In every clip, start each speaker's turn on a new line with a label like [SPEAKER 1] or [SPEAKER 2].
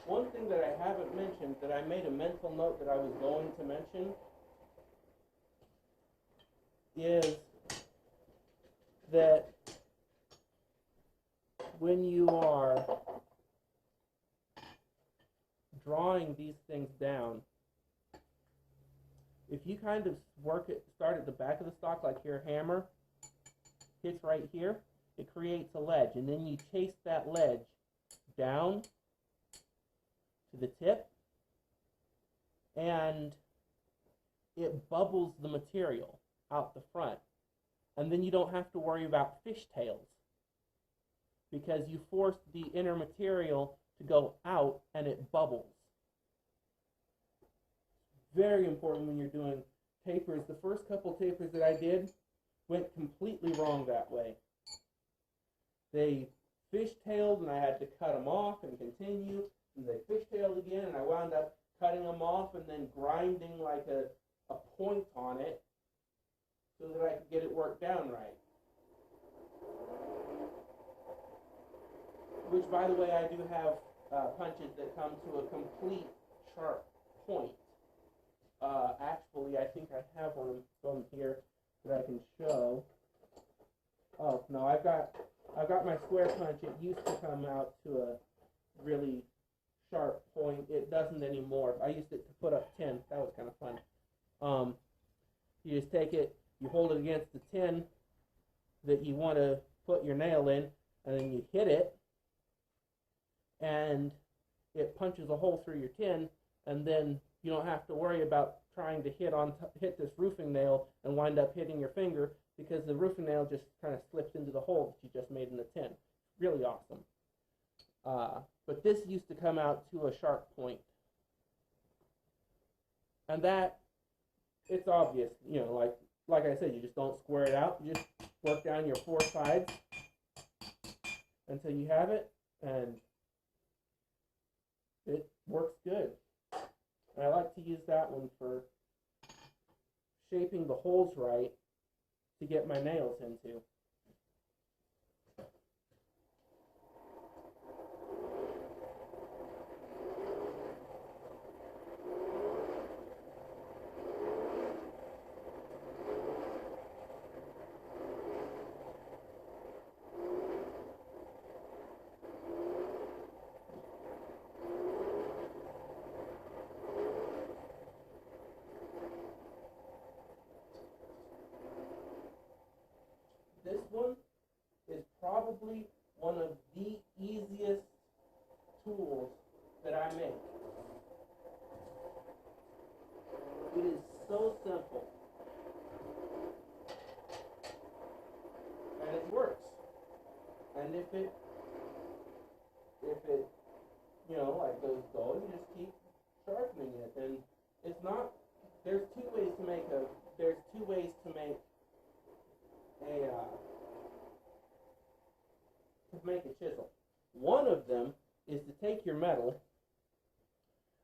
[SPEAKER 1] one thing that I haven't mentioned, that I made a mental note that I was going to mention, is that when you are drawing these things down, if you kind of start at the back of the stock, like your hammer hits right here, it creates a ledge, and then you chase that ledge down to the tip, and it bubbles the material out the front. And then you don't have to worry about fishtails, because you force the inner material to go out and it bubbles. Very important when you're doing tapers. The first couple tapers that I did went completely wrong that way. They fishtailed and I had to cut them off and continue, and they fishtailed again, and I wound up cutting them off and then grinding like a point on it so that I could get it worked down right. Which, by the way, I do have punches that come to a complete sharp point. Actually, I think I have one from here that I can show. Oh no, I've got my square punch. It used to come out to a really sharp point. It doesn't anymore. I used it to put up 10. That was kind of fun. You just take it, you hold it against the tin that you want to put your nail in, and then you hit it, and it punches a hole through your tin, and then you don't have to worry about trying to hit this roofing nail and wind up hitting your finger, because the roofing nail just kind of slips into the hole that you just made in the tin. Really awesome. But this used to come out to a sharp point. And that, it's obvious, you know, like I said, you just don't square it out. You just work down your 4 sides until you have it, and it works good. And I like to use that one for shaping the holes right to get my nails into. This one is probably one of the easiest tools that I make. It is so simple. And it works. And if it you know, like goes dull, you just keep sharpening it. And it's not, there's two ways to make a chisel. One of them is to take your metal,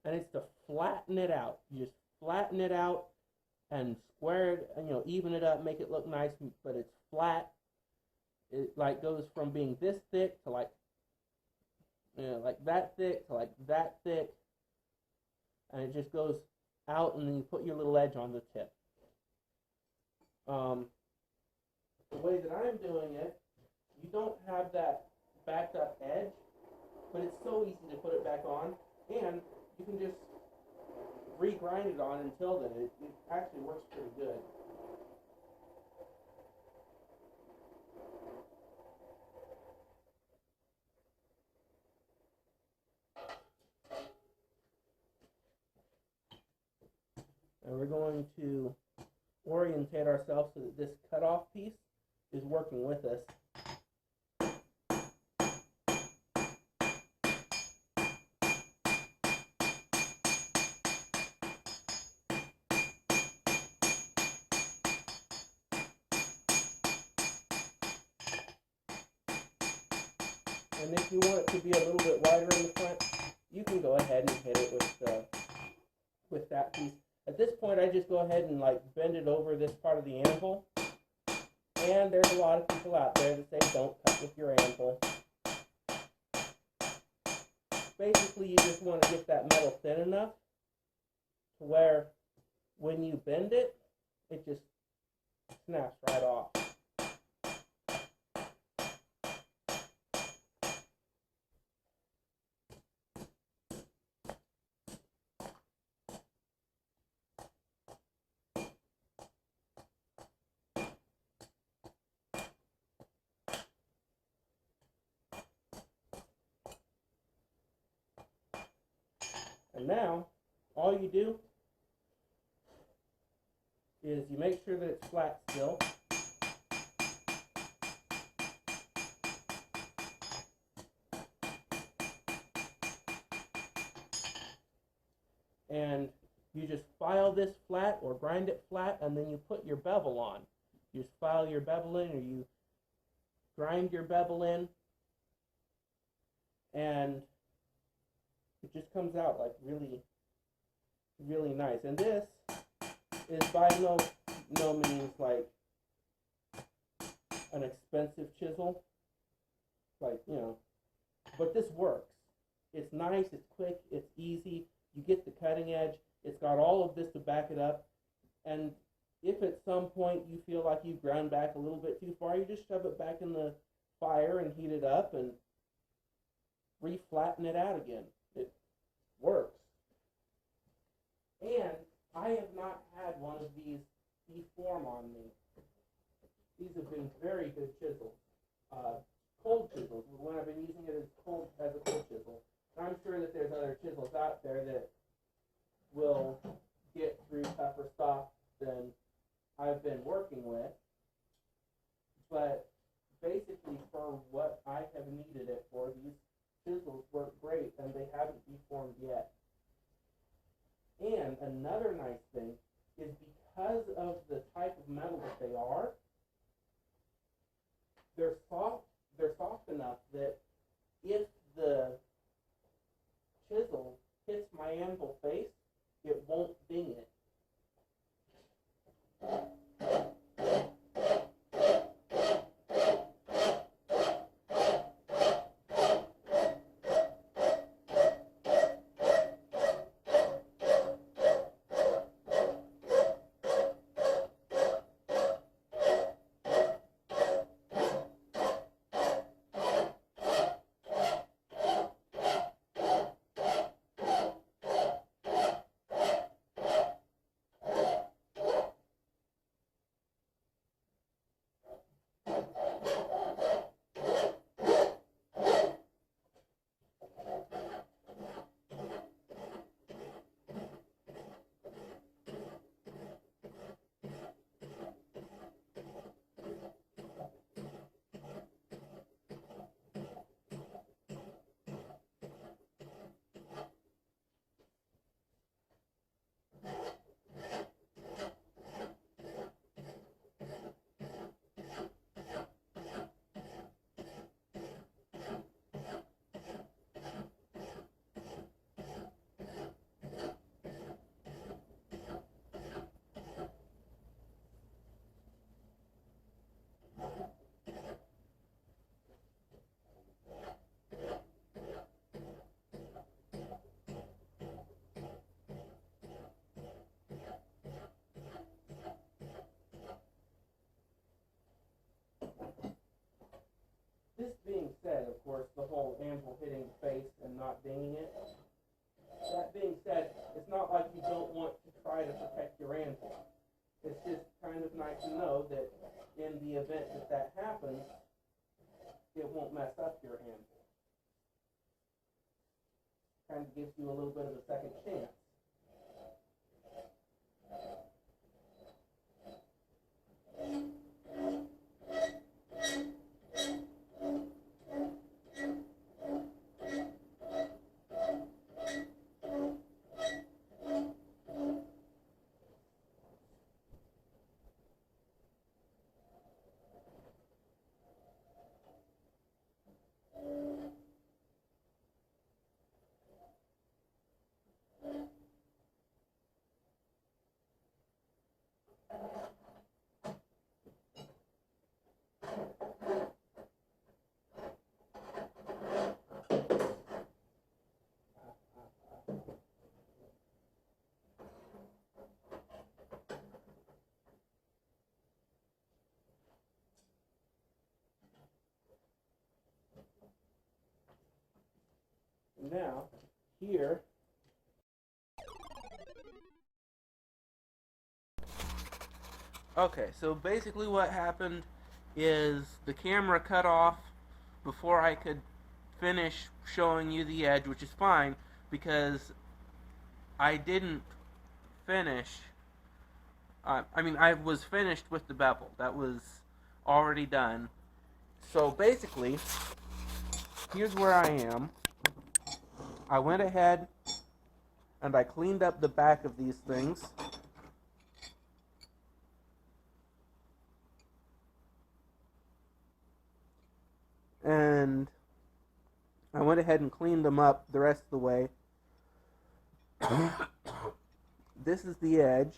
[SPEAKER 1] and it's to flatten it out. You just flatten it out and square it, and, you know, even it up, make it look nice, but it's flat. It like goes from being this thick to like, you know, like that thick to like that thick, and it just goes out, and then you put your little edge on the tip. The way that I'm doing it, you don't have that backed up edge, but it's so easy to put it back on, and you can just re-grind it on until then. It actually works pretty good. And we're going to orientate ourselves so that this cutoff piece is working with us. And if you want it to be a little bit wider in the front, you can go ahead and hit it with that piece. At this point, I just go ahead and like bend it over this part of the anvil. And there's a lot of people out there that say don't cut with your anvil. basically you just want to get that metal thin enough to where when you bend it, it just snaps right off. And now, all you do is you make sure that it's flat still. And you just file this flat or grind it flat, and then you put your bevel on. You just file your bevel in, or you grind your bevel in, and it just comes out like really, really nice. And this is by no means like an expensive chisel, like, you know, but this works. It's nice, it's quick, it's easy. You get the cutting edge. It's got all of this to back it up. And if at some point you feel like you've ground back a little bit too far, you just shove it back in the fire and heat it up and re-flatten it out again. It works. And I have not had one of these deform on me. These have been very good chisels. Cold chisels, when I've been using it as a cold chisel. I'm sure that there's other chisels out there that will get through tougher stuff than I've been working with. But basically for what I have needed it for, these chisels work great, and they haven't deformed yet. And another nice thing is because of the type of metal that they are, they're soft enough that if the chisel hits my anvil face, it won't ding it. This being said, of course, the whole anvil hitting the face and not dinging it, that being said, it's not like you don't want to try to protect your anvil. It's just kind of nice to know that in the event that that happens, it won't mess up your anvil. Kind of gives you a little bit of a second chance. Now, here, okay, so basically what happened is the camera cut off before I could finish showing you the edge, which is fine because I didn't finish. I was finished with the bevel. That was already done. So basically, here's where I am. I went ahead and I cleaned up the back of these things. And I went ahead and cleaned them up the rest of the way. This is the edge.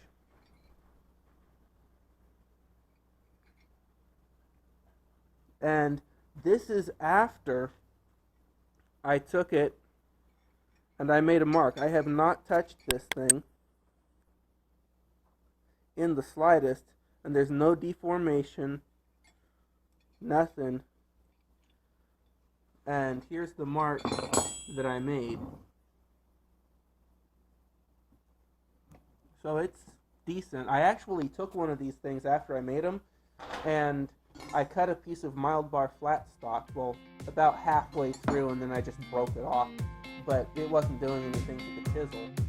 [SPEAKER 1] And this is after I took it and I made a mark. I have not touched this thing in the slightest, and there's no deformation, nothing. And here's the mark that I made. So it's decent. I actually took one of these things after I made them, and I cut a piece of mild bar flat stock, well, about halfway through, and then I just broke it off. But it wasn't doing anything to the chisel.